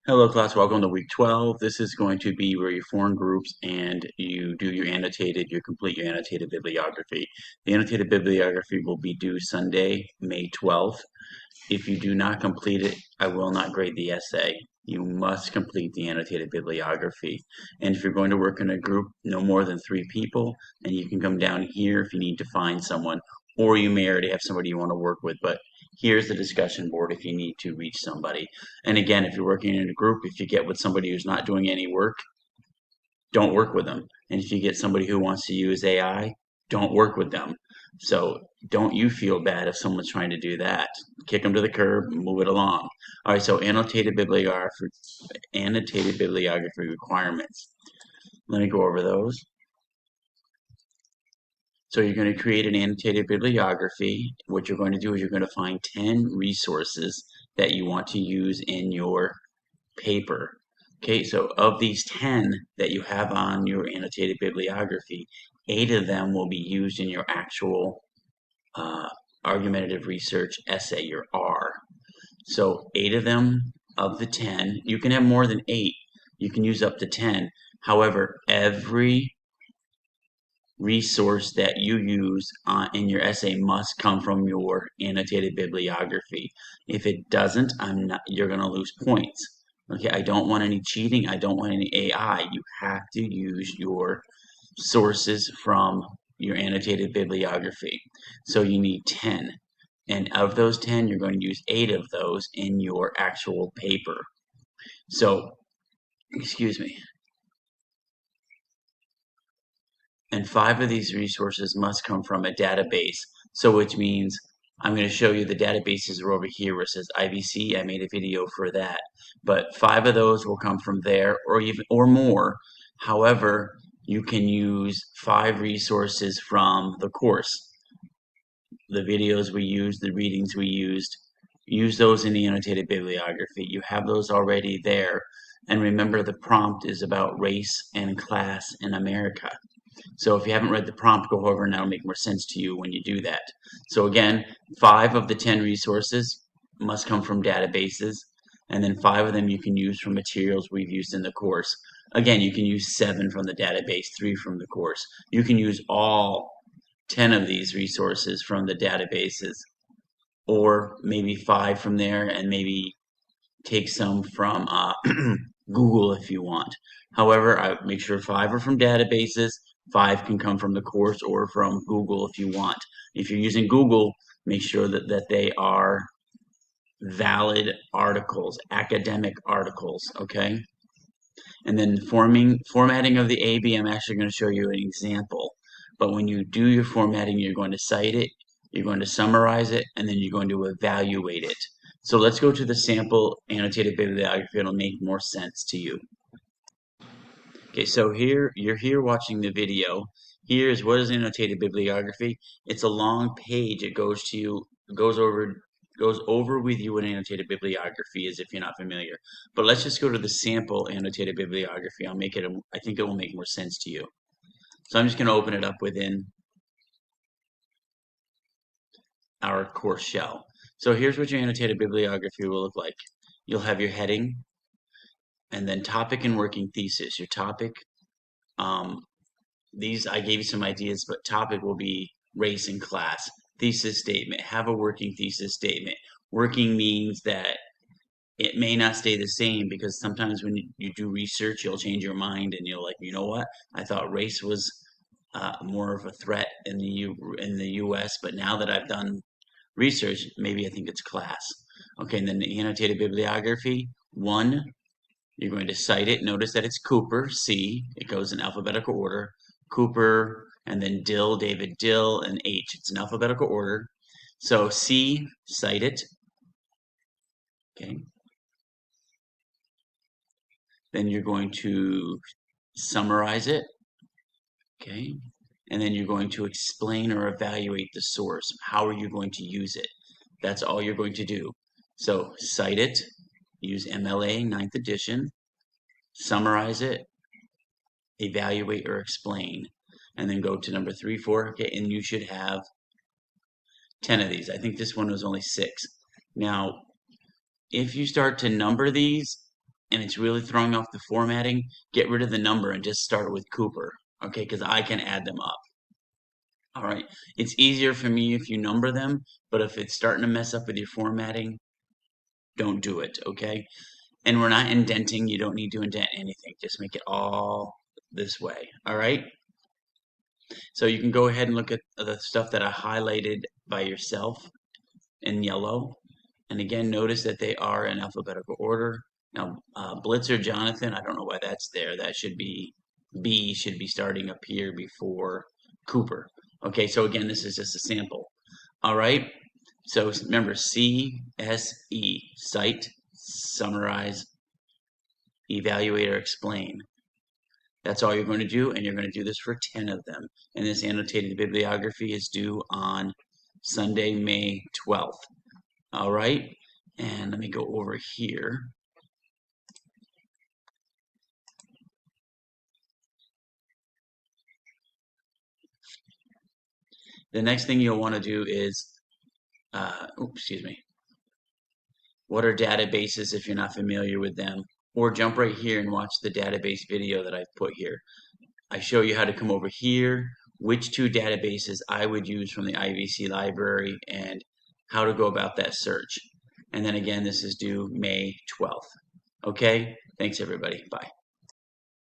Hello class, welcome to week 12. This is going to be where you form groups and you do you complete your annotated bibliography. The annotated bibliography will be due Sunday, May 12th. If you do not complete it, I will not grade the essay. You must complete the annotated bibliography. And if you're going to work in a group, no more than 3 people, and you can come down here if you need to find someone, or you may already have somebody you want to work with, but here's the discussion board if you need to reach somebody. And again, if you're working in a group, if you get with somebody who's not doing any work, don't work with them. And if you get somebody who wants to use AI, don't work with them. So don't you feel bad if someone's trying to do that. Kick them to the curb, move it along. All right, so annotated bibliography requirements. Let me go over those. So you're going to create an annotated bibliography. What you're going to do is you're going to find 10 resources that you want to use in your paper. Okay, so of these 10 that you have on your annotated bibliography, 8 of them will be used in your actual argumentative research essay, your R. So 8 of them of the 10, you can have more than 8, you can use up to 10. However, every resource that you use in your essay must come from your annotated bibliography. If it doesn't, you're going to lose points. Okay, I don't want any cheating. I don't want any AI. You have to use your sources from your annotated bibliography. So you need 10. And of those 10, you're going to use 8 of those in your actual paper. So, excuse me. And 5 of these resources must come from a database. So which means I'm going to show you the databases are over here where it says IBC. I made a video for that. But 5 of those will come from there or more. However, you can use 5 resources from the course. The videos we used, the readings we used, use those in the annotated bibliography. You have those already there. And remember, the prompt is about race and class in America. So if you haven't read the prompt, go over and that'll make more sense to you when you do that. So again, 5 of the 10 resources must come from databases, and then 5 of them you can use from materials we've used in the course. Again, you can use 7 from the database, 3 from the course. You can use all 10 of these resources from the databases, or maybe 5 from there, and maybe take some from Google if you want. However, I make sure 5 are from databases, 5 can come from the course or from Google if you want. If you're using Google, make sure that they are valid articles, academic articles, okay? And then formatting of the AB, I'm actually going to show you an example. But when you do your formatting, you're going to cite it, you're going to summarize it, and then you're going to evaluate it. So let's go to the sample annotated bibliography. It'll make more sense to you. Okay, so here you're here watching the video. Here's what is annotated bibliography. It's a long page. It goes over with you what annotated bibliography is if you're not familiar. But let's just go to the sample annotated bibliography. I think it will make more sense to you. So I'm just going to open it up within our course shell. So here's what your annotated bibliography will look like. You'll have your heading, and then topic and working thesis. Your topic, these I gave you some ideas, but topic will be race and class. Thesis statement, have a working thesis statement. Working means that it may not stay the same because sometimes when you do research, you'll change your mind and you'll like, you know what? I thought race was more of a threat in the U.S., but now that I've done research, maybe I think it's class. Okay, and then the annotated bibliography, 1, you're going to cite it. Notice that it's Cooper, C. It goes in alphabetical order. Cooper, and then Dill, David Dill, and H. It's in alphabetical order. So C, cite it. Okay. Then you're going to summarize it. Okay. And then you're going to explain or evaluate the source. How are you going to use it? That's all you're going to do. So cite it, use MLA 9th edition, summarize it, evaluate or explain, and then go to number 3, 4, okay, and you should have 10 of these. I think this one was only 6. Now, if you start to number these, and it's really throwing off the formatting, get rid of the number and just start with Cooper, okay? Because I can add them up. All right, it's easier for me if you number them, but if it's starting to mess up with your formatting, don't do it, okay? And we're not indenting. You don't need to indent anything. Just make it all this way, all right? So you can go ahead and look at the stuff that I highlighted by yourself in yellow. And again, notice that they are in alphabetical order. Now, Blitzer Jonathan, I don't know why that's there. That should be, B should be starting up here before Cooper. Okay, so again, this is just a sample. All right, so remember CSE, cite, summarize, evaluate, or explain. That's all you're going to do, and you're going to do this for 10 of them. And this annotated bibliography is due on Sunday, May 12th. All right, and let me go over here. The next thing you'll want to do is, excuse me, what are databases if you're not familiar with them? Or jump right here and watch the database video that I've put here. I show you how to come over here, which two databases I would use from the IVC library, and how to go about that search. And then again, this is due May 12th. Okay, thanks everybody. Bye.